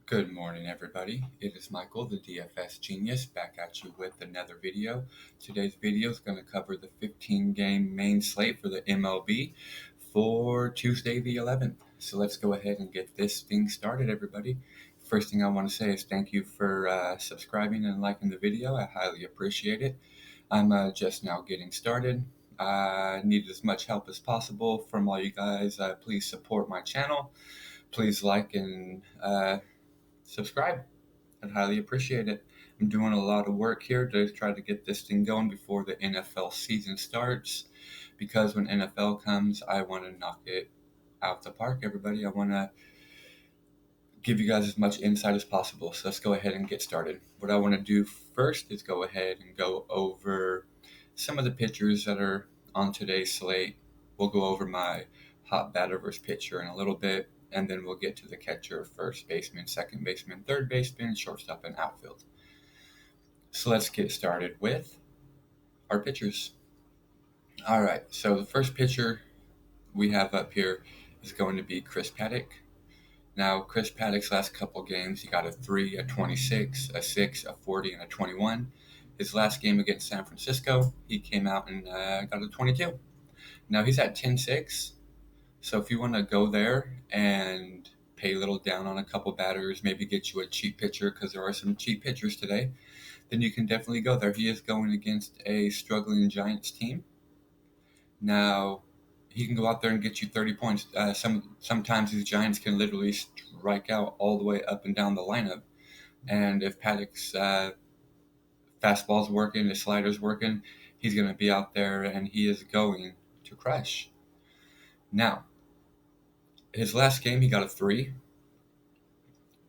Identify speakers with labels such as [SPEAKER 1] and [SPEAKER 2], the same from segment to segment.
[SPEAKER 1] Good morning, everybody. It is Michael, the DFS Genius, back at you with another video. Today's video is going to cover the 15-game main slate for the MLB for Tuesday the 11th. So let's go ahead and get this thing started, everybody. First thing I want to say is thank you for subscribing and liking the video. I highly appreciate it. I'm just now getting started. I need as much help as possible from all you guys. Please support my channel. Please like and subscribe. I'd highly appreciate it. I'm doing a lot of work here to try to get this thing going before the NFL season starts because when NFL comes, I want to knock it out the park, everybody. I want to give you guys as much insight as possible. So let's go ahead and get started. What I want to do first is go ahead and go over some of the pitchers that are on today's slate. We'll go over my hot batter versus pitcher in a little bit, and then we'll get to the catcher, first baseman, second baseman, third baseman, shortstop, and outfield. So let's get started with our pitchers. All right, so the first pitcher we have up here is going to be Chris Paddock. Now, Chris Paddock's last couple games, he got a 3, a 26, a 6, a 40, and a 21. His last game against San Francisco, he came out and got a 22. Now, he's at 10-6, so if you want to go there and pay a little down on a couple batters, maybe get you a cheap pitcher because there are some cheap pitchers today, then you can definitely go there. He is going against a struggling Giants team. Now, he can go out there and get you 30 points. Sometimes these Giants can literally strike out all the way up and down the lineup. And if Paddock's fastball's working, his slider's working, he's going to be out there and he is going to crush. Now, his last game, he got a 3.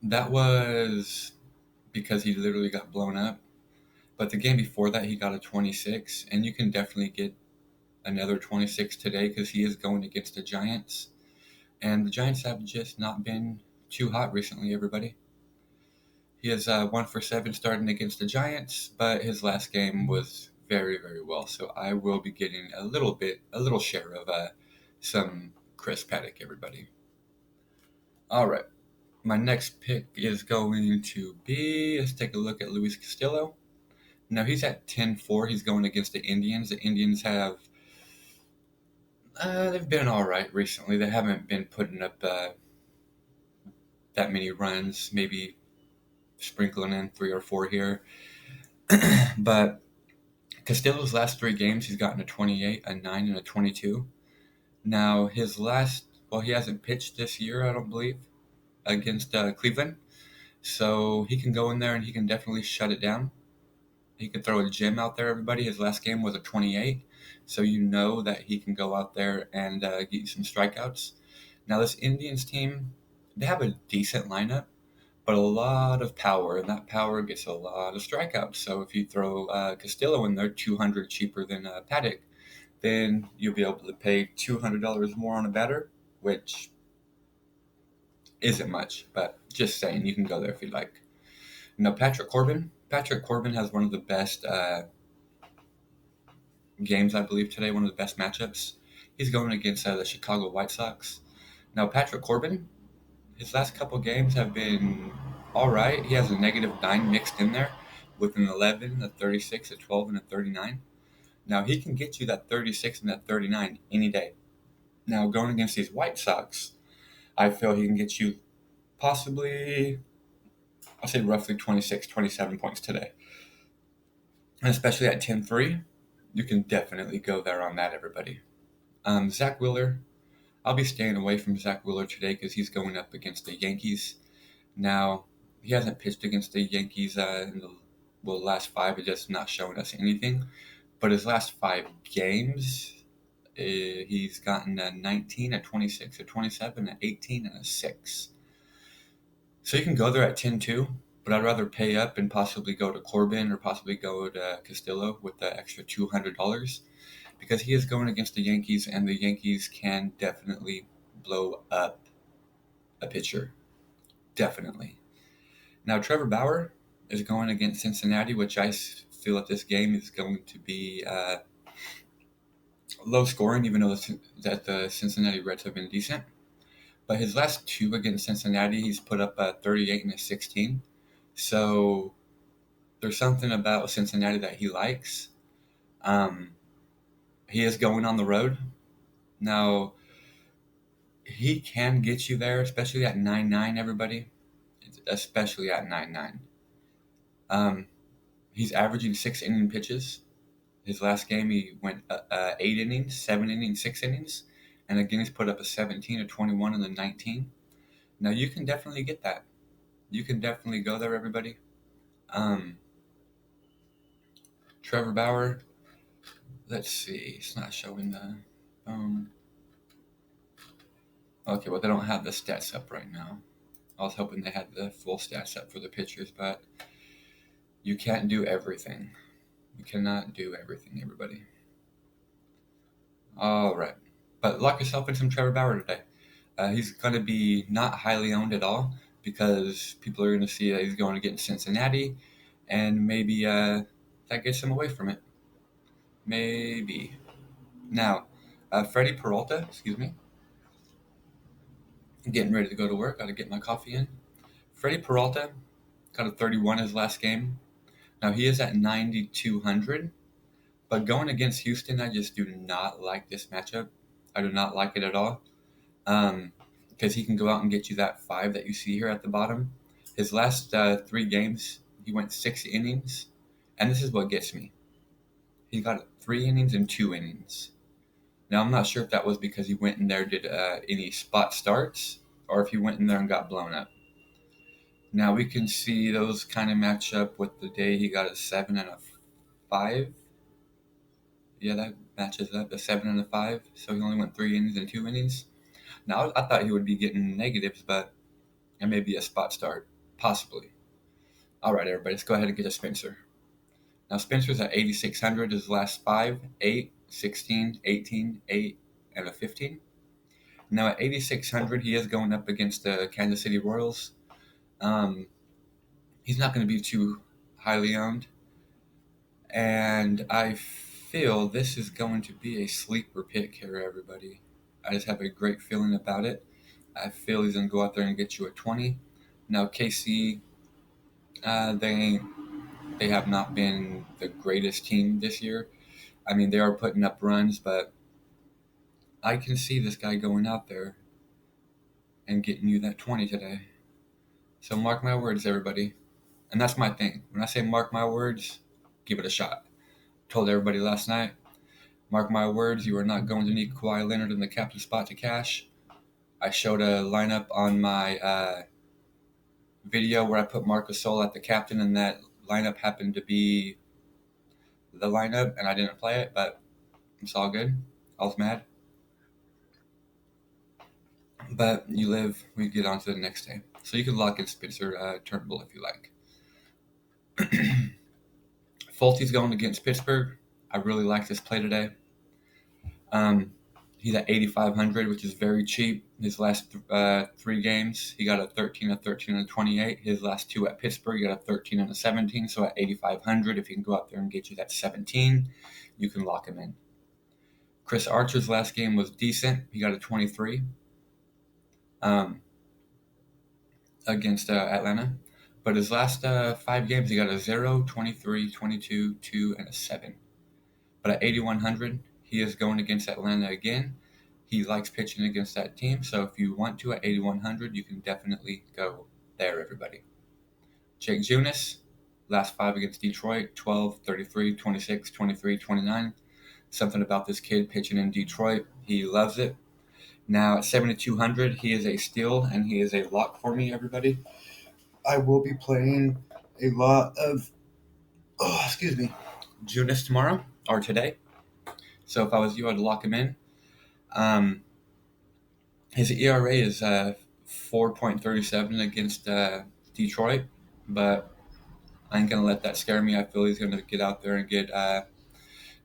[SPEAKER 1] That was because he literally got blown up. But the game before that, he got a 26. And you can definitely get another 26 today because he is going against the Giants. And the Giants have just not been too hot recently, everybody. He is 1 for 7 starting against the Giants, but his last game was very, very well. So I will be getting a little share of some Chris Paddock, everybody. All right. My next pick is going to be, let's take a look at Luis Castillo. Now he's at 10-4. He's going against the Indians. The Indians have they've been all right recently. They haven't been putting up that many runs, maybe sprinkling in 3 or 4 here. But Castillo's last 3 games, he's gotten a 28, a 9, and a 22. Now, he hasn't pitched this year, I don't believe, against Cleveland. So he can go in there and he can definitely shut it down. He can throw a gem out there, everybody. His last game was a 28. So you know that he can go out there and get you some strikeouts. Now, this Indians team, they have a decent lineup, but a lot of power, and that power gets a lot of strikeouts. So if you throw Castillo in there, $200 cheaper than Paddock, then you'll be able to pay $200 more on a batter, which isn't much, but just saying, you can go there if you'd like. Now, Patrick Corbin has one of the best games, I believe, today, one of the best matchups. He's going against the Chicago White Sox. Now, Patrick Corbin, his last couple games have been all right. He has a -9 mixed in there with an 11, a 36, a 12, and a 39. Now, he can get you that 36 and that 39 any day. Now, going against these White Sox, I feel he can get you possibly, I'll say roughly 26, 27 points today. And especially at 10-3, you can definitely go there on that, everybody. Zach Wheeler, I'll be staying away from Zach Wheeler today because he's going up against the Yankees. Now, he hasn't pitched against the Yankees in the last 5. It's just not showing us anything. But his last 5 games, he's gotten a 19, a 26, a 27, an 18, and a 6. So you can go there at 10-2, but I'd rather pay up and possibly go to Corbin or possibly go to Castillo with the extra $200 because he is going against the Yankees, and the Yankees can definitely blow up a pitcher. Definitely. Now, Trevor Bauer is going against Cincinnati, which I feel that this game is going to be low scoring, even though that the Cincinnati Reds have been decent. But his last two against Cincinnati, he's put up a 38 and a 16. So there's something about Cincinnati that he likes. Um, he is going on the road. Now, he can get you there, especially at 9-9, everybody. Especially at 9-9. Um, he's averaging 6 inning pitches. His last game, he went 8 innings, 7 innings, 6 innings. And again, he's put up a 17, a 21, and a 19. Now, you can definitely get that. You can definitely go there, everybody. Um, Trevor Bauer, let's see. It's not showing the. Okay, well, they don't have the stats up right now. I was hoping they had the full stats up for the pitchers, but you can't do everything. You cannot do everything, everybody. All right. But lock yourself in some Trevor Bauer today. He's going to be not highly owned at all because people are going to see that he's going to get in Cincinnati, and maybe that gets him away from it. Maybe. Now, Freddie Peralta, excuse me, I'm getting ready to go to work. Got to get my coffee in. Freddie Peralta got a 31 his last game. Now, he is at 9,200, but going against Houston, I just do not like this matchup. I do not like it at all. Because he can go out and get you that 5 that you see here at the bottom. His last 3 games, he went 6 innings, and this is what gets me. He got 3 innings and 2 innings. Now, I'm not sure if that was because he went in there, did any spot starts, or if he went in there and got blown up. Now, we can see those kind of match up with the day he got a 7 and a 5. Yeah, that matches up, a 7 and a 5. So he only went 3 innings and 2 innings. Now, I thought he would be getting negatives, but it may be a spot start, possibly. All right, everybody, let's go ahead and get to Spencer. Now, Spencer's at 8,600. His last 5, 8, 16, 18, 8, and a 15. Now, at 8,600, he is going up against the Kansas City Royals. He's not going to be too highly owned. And I feel this is going to be a sleeper pick here, everybody. I just have a great feeling about it. I feel he's going to go out there and get you a 20. Now, KC, they have not been the greatest team this year. I mean, they are putting up runs, but I can see this guy going out there and getting you that 20 today. So mark my words, everybody. And that's my thing. When I say mark my words, give it a shot. Told everybody last night, mark my words, you are not going to need Kawhi Leonard in the captain spot to cash. I showed a lineup on my video where I put Marcus Gasol at the captain, and that lineup happened to be the lineup, and I didn't play it, but it's all good. I was mad. But you live, we get on to the next day. So you can lock in Spencer Turnbull if you like. Fultzy's going against Pittsburgh. I really like this play today. He's at 8,500, which is very cheap. His last 3 games, he got a 13, a 13, and a 28. His last 2 at Pittsburgh, he got a 13 and a 17. So at 8,500, if he can go out there and get you that 17, you can lock him in. Chris Archer's last game was decent. He got a 23 against Atlanta. But his last 5 games, he got a 0, 23, 22, 2, and a 7. But at 8,100, he is going against Atlanta again. He likes pitching against that team. So if you want to at 8,100, you can definitely go there, everybody. Jake Junis, last 5 against Detroit, 12, 33, 26, 23, 29. Something about this kid pitching in Detroit. He loves it. Now at 7,200, he is a steal, and he is a lock for me, everybody. I will be playing a lot of, Junis tomorrow, or today. So if I was you, I'd lock him in. His ERA is 4.37 against Detroit, but I ain't going to let that scare me. I feel he's going to get out there and get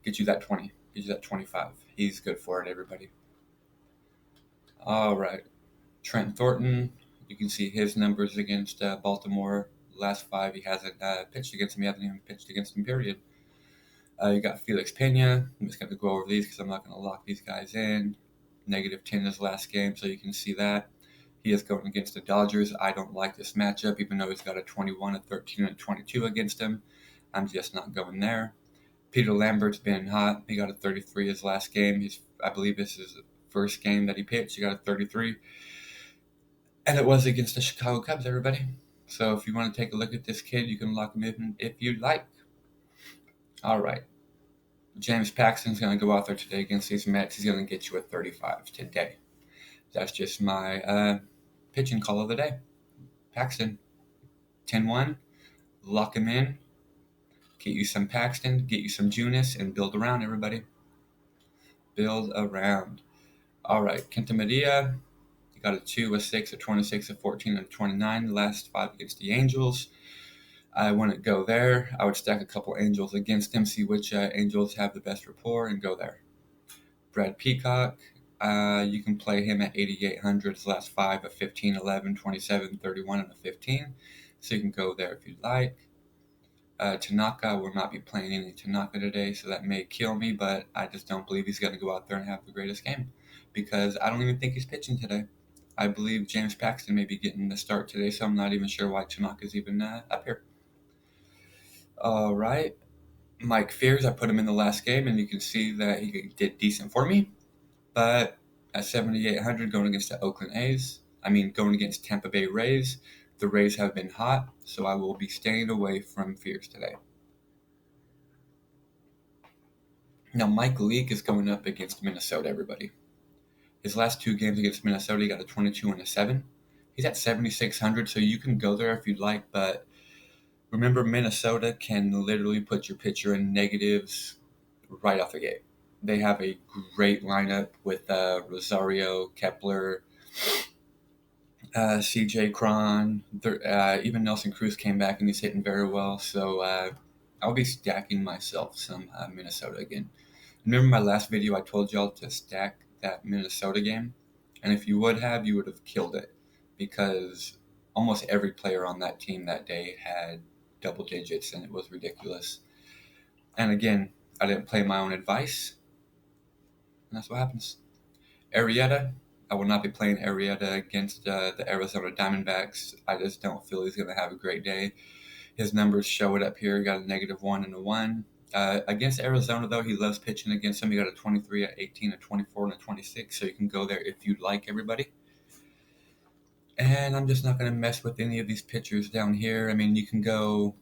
[SPEAKER 1] you that 20, get you that 25. He's good for it, everybody. All right. Trent Thornton, you can see his numbers against Baltimore. Last 5, he hasn't pitched against him. He hasn't even pitched against him, period. You got Felix Pena. I'm just going to go over these because I'm not going to lock these guys in. -10 his last game, so you can see that. He is going against the Dodgers. I don't like this matchup, even though he's got a 21, a 13, and a 22 against him. I'm just not going there. Peter Lambert's been hot. He got a 33 his last game. I believe this is his first game that he pitched. He got a 33. And it was against the Chicago Cubs, everybody. So if you want to take a look at this kid, you can lock him in if you'd like. All right. James Paxton's going to go out there today against these Mets. He's going to get you a 35 today. That's just my pitching call of the day. Paxton, 10-1. Lock him in. Get you some Paxton, get you some Junis, and build around, everybody. Build around. All right. Kenta Medea. He got a 2, a 6, a 26, a 14, and a 29. The last 5 against the Angels. I wouldn't go there. I would stack a couple Angels against him, see which Angels have the best rapport, and go there. Brad Peacock, you can play him at 8,800. His last 5, a 15, 11, 27, 31, and a 15. So you can go there if you'd like. Tanaka will not be playing any Tanaka today, so that may kill me, but I just don't believe he's going to go out there and have the greatest game because I don't even think he's pitching today. I believe James Paxton may be getting the start today, so I'm not even sure why Tanaka's even up here. All right. Mike Fears, I put him in the last game, and you can see that he did decent for me. But at 7,800 going against the going against Tampa Bay Rays, the Rays have been hot, so I will be staying away from Fears today. Now, Mike Leake is going up against Minnesota, everybody. His last 2 games against Minnesota, he got a 22 and a 7. He's at 7,600, so you can go there if you'd like, but remember, Minnesota can literally put your pitcher in negatives right off the gate. They have a great lineup with Rosario, Kepler, CJ Cron. Even Nelson Cruz came back and he's hitting very well. So I'll be stacking myself some Minnesota again. Remember my last video I told y'all to stack that Minnesota game? And if you would have killed it because almost every player on that team that day had double digits and it was ridiculous. And again, I didn't play my own advice. And that's what happens. Arrieta, I will not be playing Arrieta against the Arizona Diamondbacks. I just don't feel he's going to have a great day. His numbers show it up here. He got a -1 and a 1. Against Arizona, though, he loves pitching against them. He got a 23, a 18, a 24, and a 26. So you can go there if you'd like, everybody. And I'm just not going to mess with any of these pitchers down here. I mean, you can go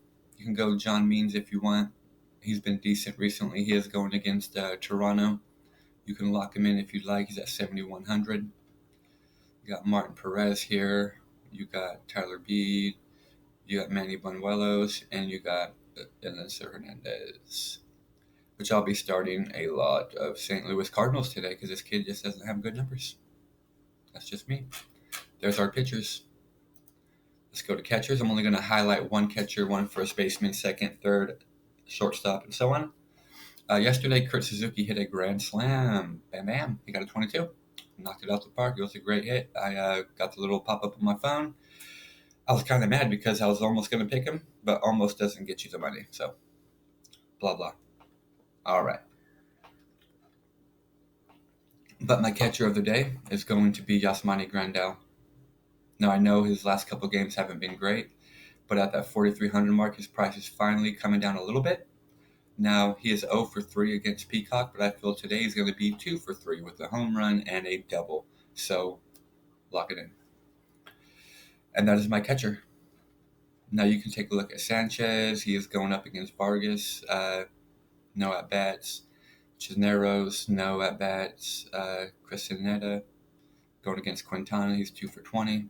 [SPEAKER 1] John Means if you want. He's been decent recently. He is going against Toronto. You can lock him in if you'd like. He's at 7,100. You got Martin Perez here. You got Tyler Beede. You got Manny Banuelos. And you got Eliezer Hernandez. Which I'll be starting a lot of St. Louis Cardinals today because this kid just doesn't have good numbers. That's just me. There's our pitchers. Let's go to catchers. I'm only going to highlight one catcher, one first baseman, second, third, shortstop, and so on. Yesterday, Kurt Suzuki hit a grand slam. Bam, bam. He got a 22. Knocked it out the park. It was a great hit. I got the little pop-up on my phone. I was kind of mad because I was almost going to pick him, but almost doesn't get you the money. So, blah, blah. All right. But my catcher of the day is going to be Yasmani Grandal. Now, I know his last couple games haven't been great, but at that 4,300 mark, his price is finally coming down a little bit. Now, he is 0 for 3 against Peacock, but I feel today he's going to be 2 for 3 with a home run and a double. So, lock it in. And that is my catcher. Now, you can take a look at Sanchez. He is going up against Vargas. No at-bats. Cisneros, no at-bats. Cristaneta going against Quintana. He's 2 for 20.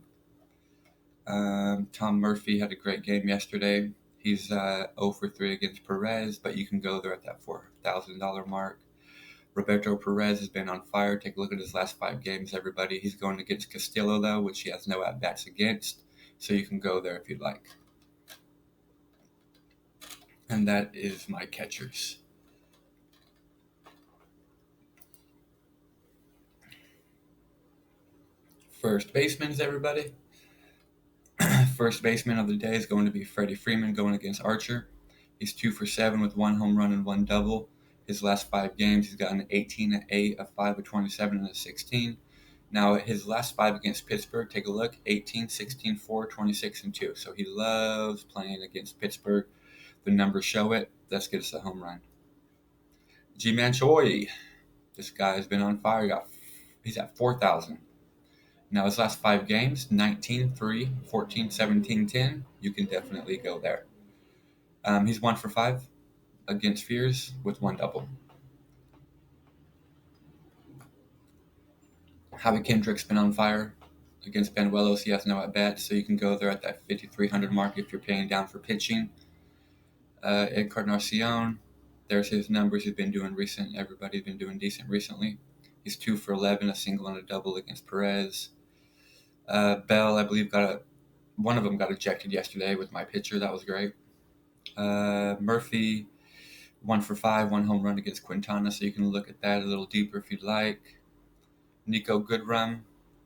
[SPEAKER 1] Tom Murphy had a great game yesterday. He's 0 for 3 against Perez, but you can go there at that $4,000 mark. Roberto Perez has been on fire. Take a look at his last 5 games, everybody. He's going against Castillo, though, which he has no at-bats against, so you can go there if you'd like. And that is my catchers. First basemen, everybody. First baseman of the day is going to be Freddie Freeman going against Archer. He's 2 for 7 with 1 home run and 1 double. His last 5 games, he's got an 18, an 8, a 5, a 27, and a 16. Now, his last 5 against Pittsburgh, take a look: 18, 16, 4, 26, and 2. So he loves playing against Pittsburgh. The numbers show it. Let's get us a home run. G-Man Choi. This guy has been on fire. He's at 4,000. Now, his last 5 games: 19, 3, 14, 17, 10. You can definitely go there. He's 1 for 5 against Fears with 1 double. Javi Kendrick's been on fire against Benuelos. He has no at bat, so you can go there at that 5,300 mark if you're paying down for pitching. Encarnacion, there's his numbers. He's been doing recent. Everybody's been doing decent recently. He's 2 for 11, a single and a double against Perez. Bell, I believe, one of them got ejected yesterday with my pitcher. That was great. Murphy, 1 for 5, 1 home run against Quintana, so you can look at that a little deeper if you'd like. Nico Goodrum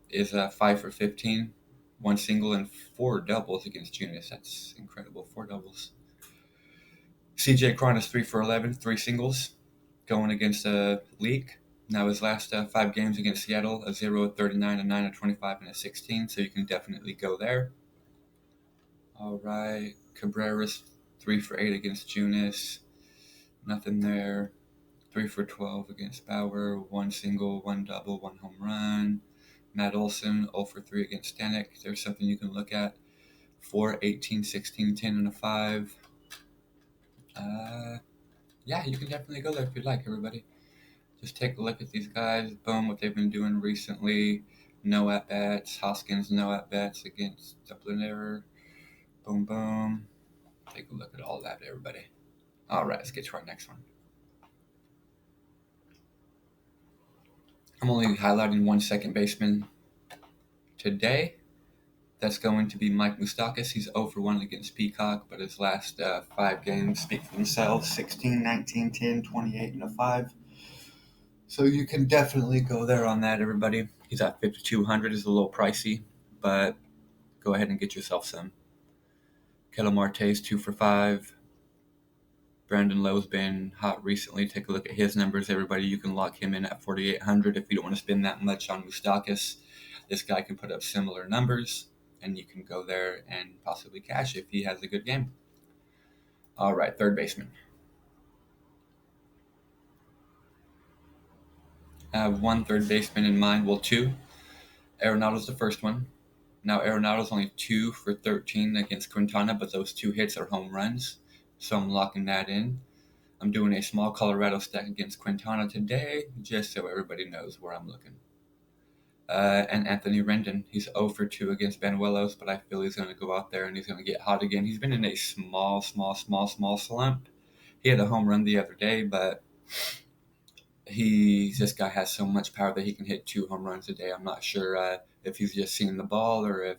[SPEAKER 1] is 5 for 15, 1 single and 4 doubles against Junis. That's incredible, 4 doubles. CJ Cron is 3 for 11, 3 singles, going against Leak. Now his last 5 games against Seattle: a 0, a 39, a 9, a 25, and a 16. So you can definitely go there. All right, Cabrera's 3 for 8 against Junis. Nothing there. 3 for 12 against Bauer. 1 single, 1 double, 1 home run. Matt Olson, 0 for 3 against Stanek. There's something you can look at. 4, 18, 16, 10, and a 5. Yeah, you can definitely go there if you'd like, everybody. Just take a look at these guys. Boom, what they've been doing recently. No at-bats. Hoskins, no at-bats against Dubliner. Boom, boom. Take a look at all that, everybody. All right, let's get to our next one. I'm only highlighting 1 second baseman today. That's going to be Mike Moustakas. He's 0 for 1 against Peacock, but his last 5 games speak for themselves: 16, 19, 10, 28, and a 5. So you can definitely go there on that, everybody. He's at 5,200. Is a little pricey, but go ahead and get yourself some. Ketel Marte's 2 for 5. Brandon Lowe's been hot recently. Take a look at his numbers, everybody. You can lock him in at 4,800 if you don't want to spend that much on Moustakas. This guy can put up similar numbers, and you can go there and possibly cash if he has a good game. All right, third baseman. I have 1 third baseman in mind. Well, 2. Arenado's the first one. Now, Arenado's only 2 for 13 against Quintana, but those 2 hits are home runs, so I'm locking that in. I'm doing a small Colorado stack against Quintana today, just so everybody knows where I'm looking. And Anthony Rendon, he's 0 for 2 against Benuelos, but I feel he's going to go out there and he's going to get hot again. He's been in a small slump. He had a home run the other day, but this guy has so much power that he can hit 2 home runs a day. I'm not sure if he's just seeing the ball or if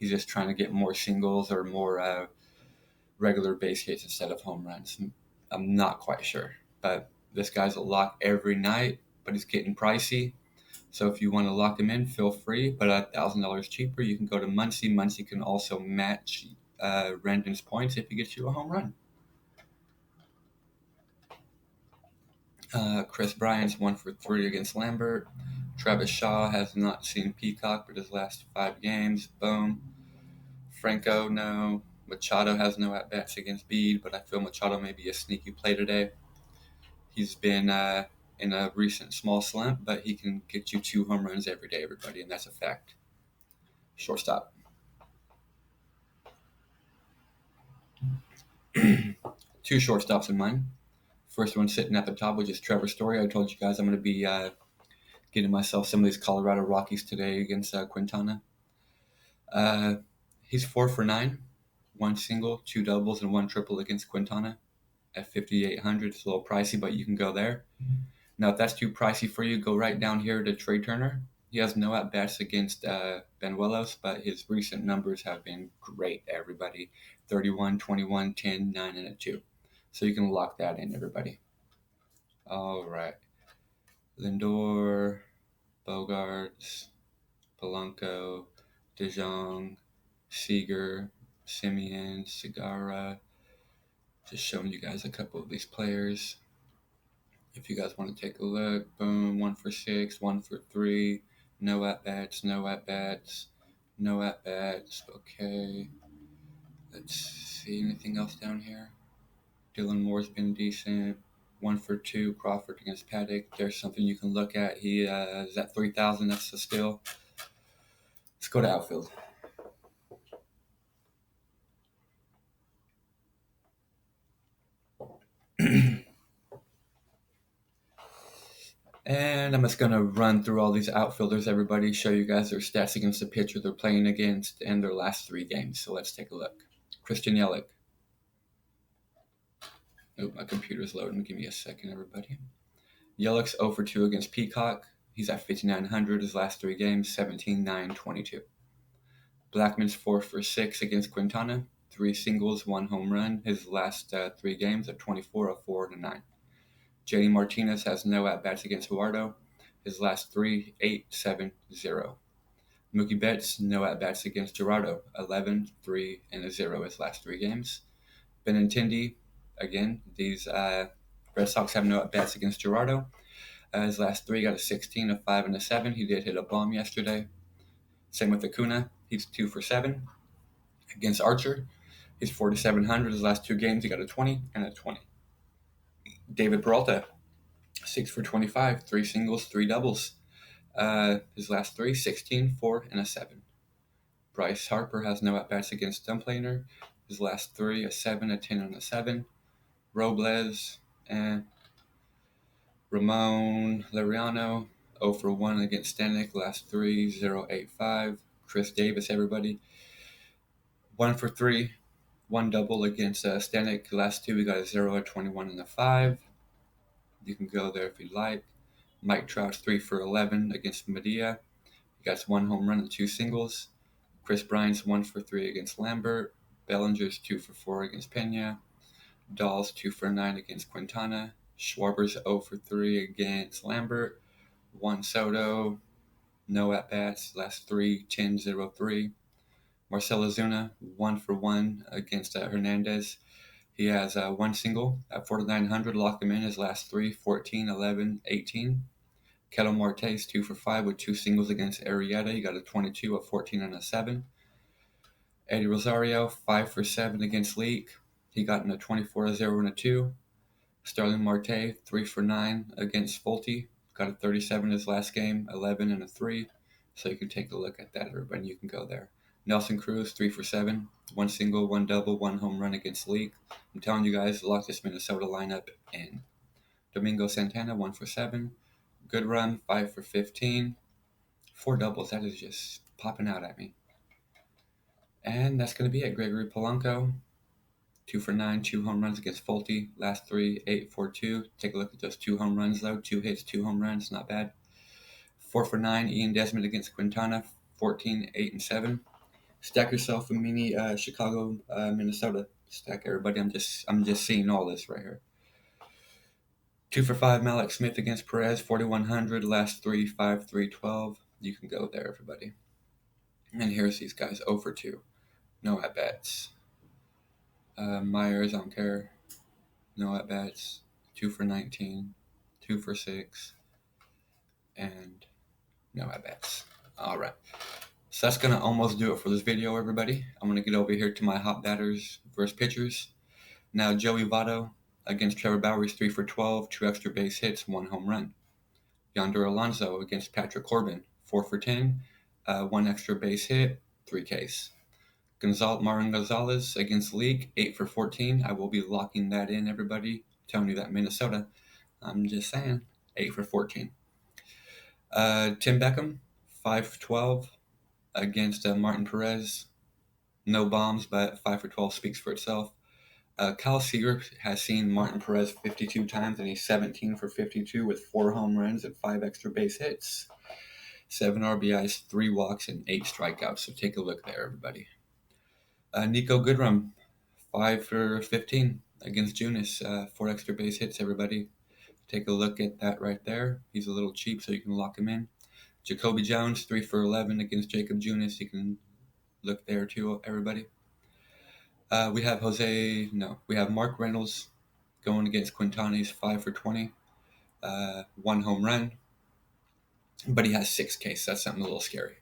[SPEAKER 1] he's just trying to get more singles or more regular base hits instead of home runs. I'm not quite sure, but this guy's a lock every night, but he's getting pricey. So if you want to lock him in, feel free, but at $1,000 cheaper, you can go to Muncie. Muncie can also match Rendon's points if he gets you a home run. Chris Bryant's 1 for 3 against Lambert. Travis Shaw has not seen Peacock, but his last 5 games, boom. Franco, no. Machado has no at-bats against Bede, but I feel Machado may be a sneaky play today. He's been in a recent small slump, but he can get you 2 home runs every day, everybody, and that's a fact. Shortstop. 2 shortstops in mind. First one sitting at the top, which is Trevor Story. I told you guys I'm going to be getting myself some of these Colorado Rockies today against Quintana. He's 4 for 9, 1 single, 2 doubles, and 1 triple against Quintana at 5,800. It's a little pricey, but you can go there. Now, if that's too pricey for you, go right down here to Trey Turner. He has no at-bats against Benuelos, but his recent numbers have been great, everybody. 31, 21, 10, 9, and a 2. So you can lock that in, everybody. All right. Lindor, Bogarts, Polanco, DeJong, Seager, Simeon, Segura. Just showing you guys a couple of these players. If you guys want to take a look, boom, 1 for 6, 1 for 3, No at bats, no at bats, no at bats. Okay. Let's see anything else down here. Dylan Moore's been decent. 1 for 2. Crawford against Paddock. There's something you can look at. He is at 3,000. That's a steal. Let's go to outfield. And I'm just going to run through all these outfielders, everybody, show you guys their stats against the pitcher they're playing against and their last 3 games. So let's take a look. Christian Yelich. Oh, my computer's loading. Give me a second, everybody. Yelich's 0 for 2 against Peacock. He's at 5,900 his last 3 games, 17, 9, 22. Blackman's 4 for 6 against Quintana. 3 singles, 1 home run. His last 3 games are 24, a 4, and a 9. JD Martinez has no at-bats against Eduardo. His last 3, 8, 7, 0. Mookie Betts, no at-bats against Gerardo. 11, 3, and a 0 his last 3 games. Benintendi, again, these Red Sox have no at-bats against Gerardo. His last 3 got a 16, a 5, and a 7. He did hit a bomb yesterday. Same with Acuna. He's 2 for 7. Against Archer, he's 4,700. His last 2 games, he got a 20 and a 20. David Peralta, 6 for 25. 3 singles, 3 doubles. His last 3, 16, 4, and a 7. Bryce Harper has no at-bats against Dumplainer. His last 3, a 7, a 10, and a 7. Robles and Ramon Laureano, 0 for 1 against Stanek. Last 3, 0, 8, 5. Chris Davis, everybody, 1 for 3. 1 double against Stanek. Last 2, we got a 0, a 21, and a 5. You can go there if you'd like. Mike Trout's 3 for 11 against Medea. He got 1 home run and 2 singles. Chris Bryant's 1 for 3 against Lambert. Bellinger's 2 for 4 against Pena. Dahl's 2 for 9 against Quintana. Schwarber's 0 for 3 against Lambert. 1 Soto. No at-bats. Last 3, 10, 0, 3. Marcell Ozuna, 1 for 1 against Hernandez. He has 1 single at 4,900. Lock him in. His last 3, 14, 11, 18. Ketel Marte's 2 for 5 with 2 singles against Arrieta. He got a 22, a 14, and a 7. Eddie Rosario, 5 for 7 against Leak. He got a 24, a 0, and a 2. Starling Marte, 3 for 9 against Fulte. Got a 37 his last game, 11, and a 3. So you can take a look at that, everybody. You can go there. Nelson Cruz, 3 for 7. 1 single, 1 double, 1 home run against Leak. I'm telling you guys, lock this Minnesota lineup in. Domingo Santana, 1 for 7. Good run, 5 for 15. 4 doubles. That is just popping out at me. And that's going to be it. Gregory Polanco, 2 for 9, 2 home runs against Fulte. Last 3, 8 for 2. Take a look at those 2 home runs, though. 2 hits, 2 home runs. Not bad. 4 for 9, Ian Desmond against Quintana. 14, 8, and 7. Stack yourself a mini Chicago, Minnesota stack, everybody. I'm just seeing all this right here. 2 for 5, Malek Smith against Perez. 4,100. Last 3, 5, 3, 12. You can go there, everybody. And here's these guys. 0 for 2. No at-bats. Myers, I don't care. No at-bats. 2 for 19. 2 for 6. And no at-bats. All right. So that's going to almost do it for this video, everybody. I'm going to get over here to my hot batters versus pitchers. Now, Joey Votto against Trevor Bauer is 3 for 12, 2 extra base hits, 1 home run. Yonder Alonso against Patrick Corbin, 4 for 10, 1 extra base hit, 3 Ks. Marvin Gonzalez against League, 8 for 14. I will be locking that in, everybody. I'm telling you that Minnesota. I'm just saying, 8 for 14. Tim Beckham, 5 for 12 against Martin Perez. No bombs, but 5 for 12 speaks for itself. Kyle Seager has seen Martin Perez 52 times, and he's 17 for 52 with 4 home runs and 5 extra base hits. 7 RBIs, 3 walks, and 8 strikeouts. So take a look there, everybody. Nico Goodrum, 5 for 15 against Junis. 4 extra base hits, everybody. Take a look at that right there. He's a little cheap, so you can lock him in. Jacoby Jones, 3 for 11 against Jacob Junis. You can look there too, everybody. We have Mark Reynolds going against Quintana. He's 5 for 20. 1 home run. but he has 6K, so that's something a little scary.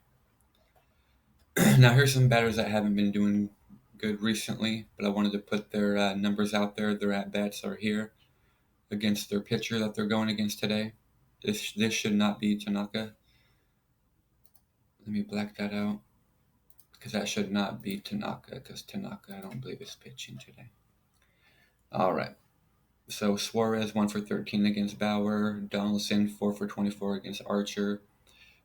[SPEAKER 1] Now here's some batters that haven't been doing good recently, but I wanted to put their numbers out there. Their at-bats are here against their pitcher that they're going against today. This should not be Tanaka. Let me black that out, because that should not be Tanaka, because Tanaka I don't believe is pitching today. All right. So Suarez 1 for 13 against Bauer. Donaldson 4 for 24 against Archer.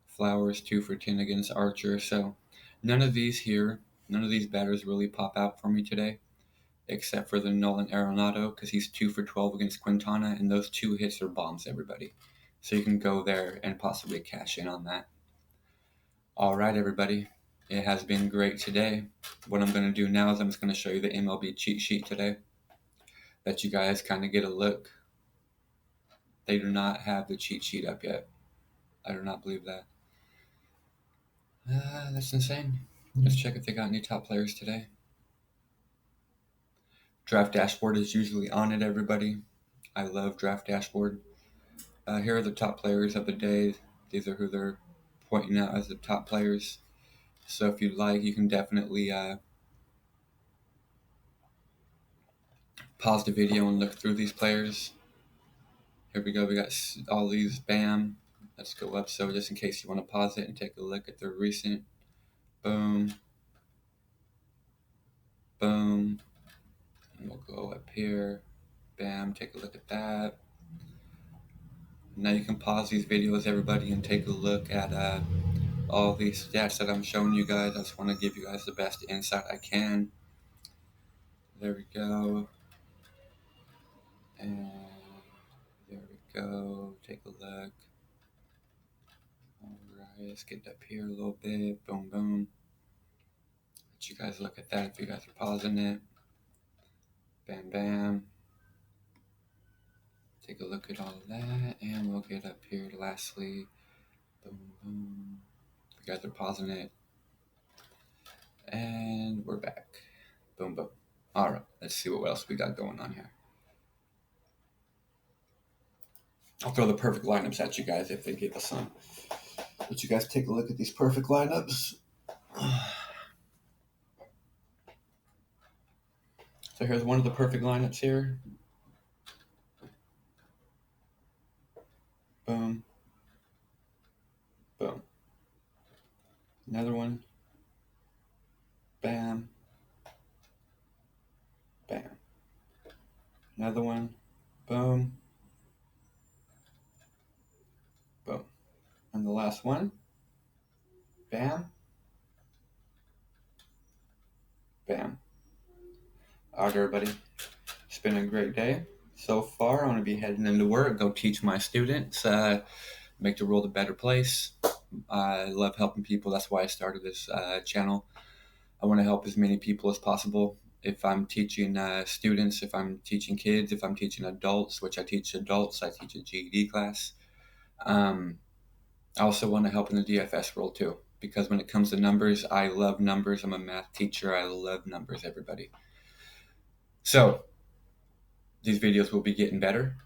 [SPEAKER 1] Flowers 2 for 10 against Archer. So none of these batters really pop out for me today, except for the Nolan Arenado, because he's 2 for 12 against Quintana, and those 2 hits are bombs, everybody. So you can go there and possibly cash in on that. All right, everybody. It has been great today. What I'm going to do now is I'm just going to show you the MLB cheat sheet today, that you guys kind of get a look. They do not have the cheat sheet up yet. I do not believe that. That's insane. Let's check if they got any top players today. Draft dashboard is usually on it, everybody. I love draft dashboard. Here are the top players of the day. These are who they're pointing out as the top players. So if you'd like, you can definitely pause the video and look through these players. Here we go. We got all these. Bam. Let's go up. So just in case you want to pause it and take a look at their recent. Boom. Boom. And we'll go up here. Bam. Take a look at that. Now you can pause these videos, everybody, and take a look at all these stats that I'm showing you guys. I just want to give you guys the best insight I can. There we go. And there we go. Take a look. Alright, let's get up here a little bit. Boom, boom. Let you guys look at that if you guys are pausing it. Bam, bam. Take a look at all of that. And we'll get up here lastly. Boom, boom. If you guys are pausing it. And we're back. Boom, boom. Alright, let's see what else we got going on here. I'll throw the perfect lineups at you guys if they give us some. Let you guys take a look at these perfect lineups. So here's one of the perfect lineups here. Boom. Boom. Another one. Bam. Bam. Another one. Boom. Boom. And the last one. Bam. Bam. All right, everybody. It's been a great day so far. I'm going to be heading into work, go teach my students, make the world a better place. I love helping people. That's why I started this channel. I want to help as many people as possible. If I'm teaching students, if I'm teaching kids, if I'm teaching adults, which I teach adults, I teach a GED class. I also want to help in the DFS world too, because when it comes to numbers, I love numbers. I'm a math teacher. I love numbers, everybody. So these videos will be getting better.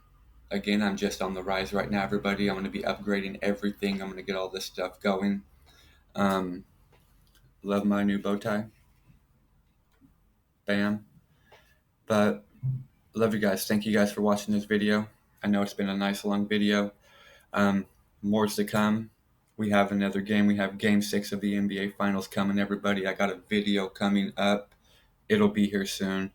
[SPEAKER 1] Again, I'm just on the rise right now, everybody. I'm going to be upgrading everything. I'm going to get all this stuff going. Love my new bow tie. Bam. But love you guys. Thank you guys for watching this video. I know it's been a nice long video. More's to come. We have another game. We have Game 6 of the NBA Finals coming, everybody. I got a video coming up. It'll be here soon.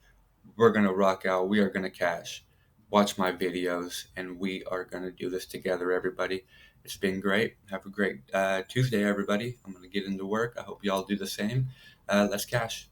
[SPEAKER 1] We're going to rock out. We are going to cash. Watch my videos, and we are going to do this together, everybody. It's been great. Have a great Tuesday, everybody. I'm going to get into work. I hope y'all do the same. Let's cash.